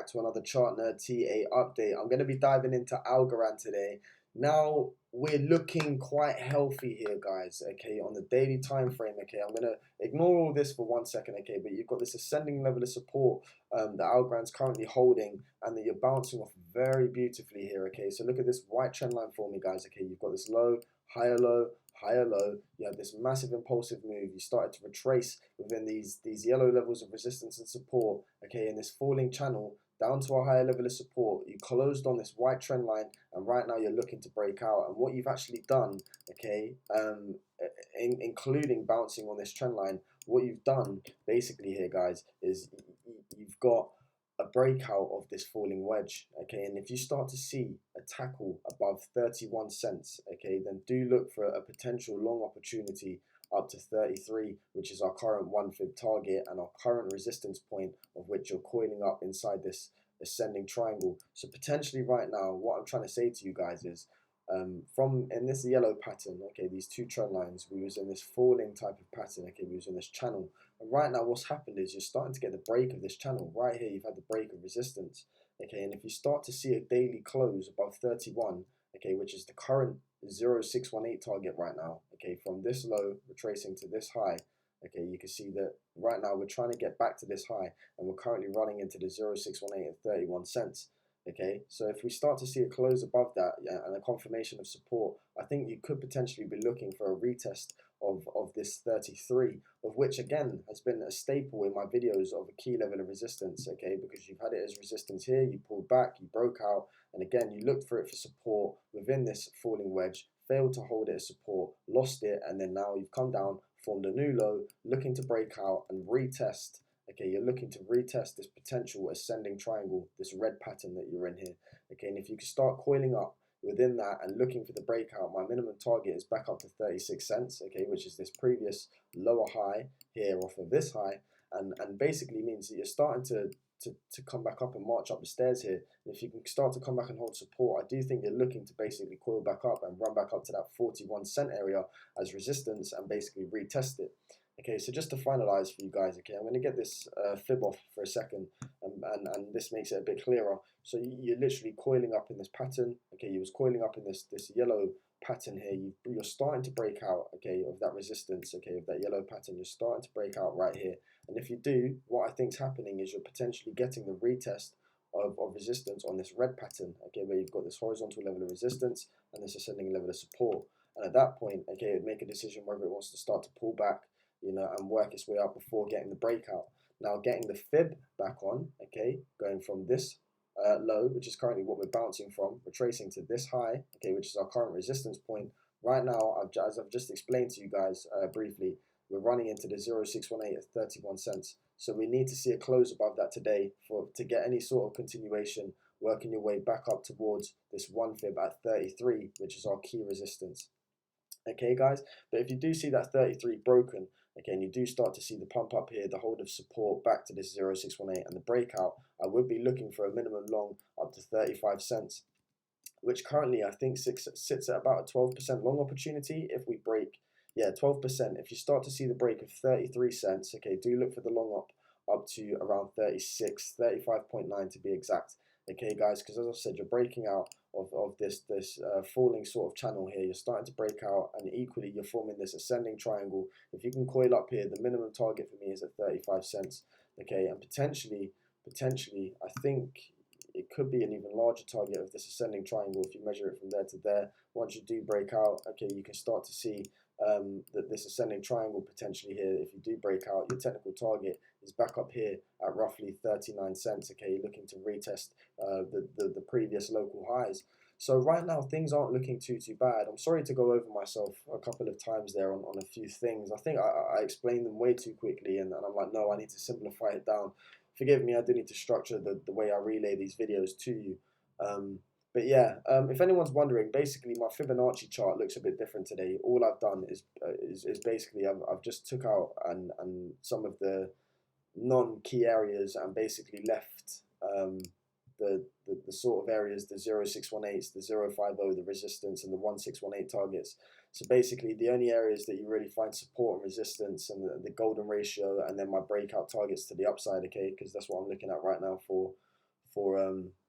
back to another Chart Nerd TA update. I'm going to be diving into Algorand today. Now, we're looking quite healthy here, guys, okay, on the daily time frame, okay. I'm going to ignore all this for 1 second, okay, but you've got this ascending level of support that Algorand's currently holding and that you're bouncing off very beautifully here, okay. So look at this white trend line for me, guys, okay. You've got this low, higher low, higher low. You have this massive impulsive move. You started to retrace within these yellow levels of resistance and support, okay, in this falling channel down to a higher level of support. You closed on this white trend line, and right now you're looking to break out. And what you've actually done, okay, including bouncing on this trend line, what you've done basically here, guys, is you've got a breakout of this falling wedge, okay. And if you start to see a tackle above 31 cents, okay, then do look for a potential long opportunity up to 33, which is our current 1 fib target and our current resistance point, of which you're coiling up inside this ascending triangle. So potentially right now, what I'm trying to say to you guys is, from in this yellow pattern, okay, these two trend lines, we was in this falling type of pattern, okay, we was in this channel, and right now what's happened is you're starting to get the break of this channel. Right here, you've had the break of resistance, okay, and if you start to see a daily close above 31, okay, which is the current 0618 target right now, okay, from this low retracing to this high, okay, you can see that right now we're trying to get back to this high, and we're currently running into the 0618 at 31 cents. Okay, so if we start to see a close above that, yeah, and a confirmation of support, I think you could potentially be looking for a retest of this 33, of which again has been a staple in my videos of a key level of resistance, okay, because you've had it as resistance here, you pulled back, you broke out, and again you looked for it for support within this falling wedge, failed to hold it as support, lost it, and then now you've come down, formed a new low, looking to break out and retest. Okay, you're looking to retest this potential ascending triangle, this red pattern that you're in here. Okay, and if you can start coiling up within that and looking for the breakout, my minimum target is back up to 36 cents, okay, which is this previous lower high here off of this high, and basically means that you're starting to come back up and march up the stairs here. And if you can start to come back and hold support, I do think you're looking to basically coil back up and run back up to that 41 cent area as resistance and basically retest it. Okay, so just to finalize for you guys, okay, I'm going to get this fib off for a second, and this makes it a bit clearer. So you're literally coiling up in this pattern, okay, you was coiling up in this yellow pattern here, you're starting to break out, okay, of that resistance, okay, of that yellow pattern, you're starting to break out right here. And if you do, what I think is happening is you're potentially getting the retest of resistance on this red pattern, okay, where you've got this horizontal level of resistance and this ascending level of support. And at that point, okay, it'd make a decision whether it wants to start to pull back, you know, and work its way up before getting the breakout. Now getting the fib back on, okay, going from this low, which is currently what we're bouncing from, retracing to this high, okay, which is our current resistance point. Right now, as I've just explained to you guys briefly, we're running into the 0618 at 31 cents. So we need to see a close above that today to get any sort of continuation, working your way back up towards this 1 fib at 33, which is our key resistance. Okay, guys, but if you do see that 33 broken, okay, and you do start to see the pump up here, the hold of support back to this 0618 and the breakout, I would be looking for a minimum long up to 35 cents, which currently I think sits at about a 12% long opportunity if we break, yeah, 12%. If you start to see the break of 33 cents, okay, do look for the long up to around 36, 35.9 to be exact. Okay, guys, because as I said, you're breaking out of this falling sort of channel here. You're starting to break out, and equally you're forming this ascending triangle. If you can coil up here, the minimum target for me is at 35 cents. Okay, and potentially, I think it could be an even larger target of this ascending triangle if you measure it from there to there. Once you do break out, okay, you can start to see that this ascending triangle potentially here, if you do break out, your technical target is back up here at roughly 39 cents, okay, looking to retest the previous local highs. So right now things aren't looking too bad. I'm sorry to go over myself a couple of times there on a few things. I think I explained them way too quickly, and I'm like, no, I need to simplify it down. Forgive me, I do need to structure the way I relay these videos to you. But yeah, if anyone's wondering, basically my Fibonacci chart looks a bit different today. All I've done is basically I've just took out and some of the non-key areas and basically left the sort of areas, the 0618s, the 050, the resistance, and the 1618 targets. So basically the only areas that you really find support and resistance and the golden ratio, and then my breakout targets to the upside, okay, because that's what I'm looking at right now for for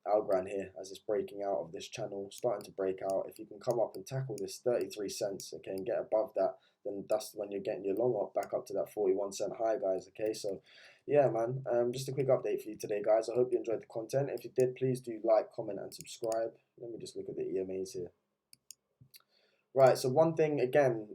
Algorand here as it's breaking out of this channel, starting to break out. If you can come up and tackle this 33 cents, okay, and get above that, then that's when you're getting your long up back up to that 41 cent high, guys. Okay, so yeah, man, just a quick update for you today, guys. I hope you enjoyed the content. If you did, please do like, comment, and subscribe. Let me just look at the EMAs here. Right, so one thing again,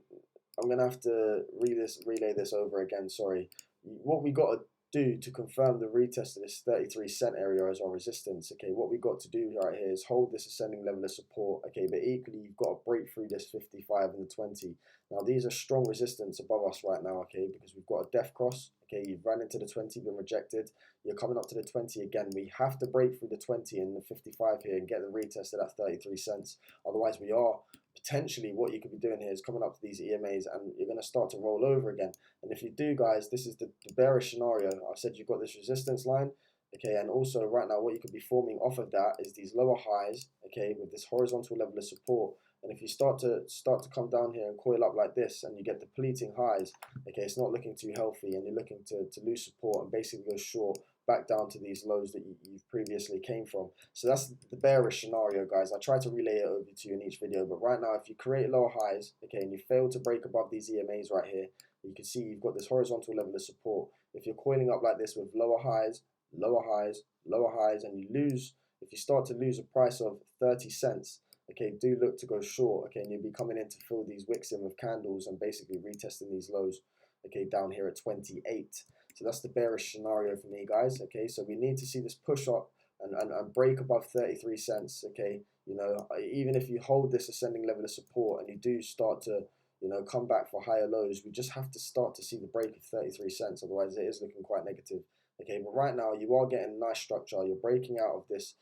I'm gonna have to relay this over again. Sorry. What we got to do to confirm the retest of this 33 cent area as our resistance. Okay, what we got to do right here is hold this ascending level of support. Okay, but equally you've got to break through this 55 and the 20. Now these are strong resistance above us right now. Okay, because we've got a death cross. Okay, you've ran into the 20, been rejected. You're coming up to the 20 again. We have to break through the 20 and the 55 here and get the retest of that 33 cents. Otherwise, we are potentially, what you could be doing here is coming up to these EMAs and you're going to start to roll over again. And if you do, guys, this is the bearish scenario. I've said you've got this resistance line, okay, and also right now what you could be forming off of that is these lower highs, okay, with this horizontal level of support. And if you start to come down here and coil up like this and you get depleting highs, okay, it's not looking too healthy and you're looking to lose support and basically go short back down to these lows that you've previously came from. So that's the bearish scenario, guys. I try to relay it over to you in each video, but right now if you create lower highs, okay, and you fail to break above these EMAs right here, you can see you've got this horizontal level of support. If you're coiling up like this with lower highs, lower highs, lower highs, and you lose, if you start to lose a price of 30 cents, okay, do look to go short, okay, and you'll be coming in to fill these wicks in with candles and basically retesting these lows, okay, down here at 28. So that's the bearish scenario for me, guys, okay, so we need to see this push up and break above 33 cents, okay, you know, even if you hold this ascending level of support and you do start to, you know, come back for higher lows, we just have to start to see the break of 33 cents, otherwise it is looking quite negative, okay, but right now you are getting nice structure, you're breaking out of this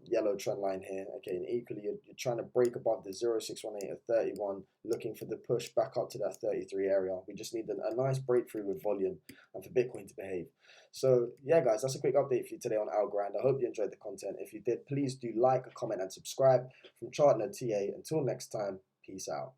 yellow trend line here, okay, and equally you're trying to break above the 0618 at 31, looking for the push back up to that 33 area. We just need a nice breakthrough with volume and for Bitcoin to behave. So yeah, guys, that's a quick update for you today on Algorand. I hope you enjoyed the content. If you did, please do like, comment, and subscribe. From Chartner TA, until next time, peace out.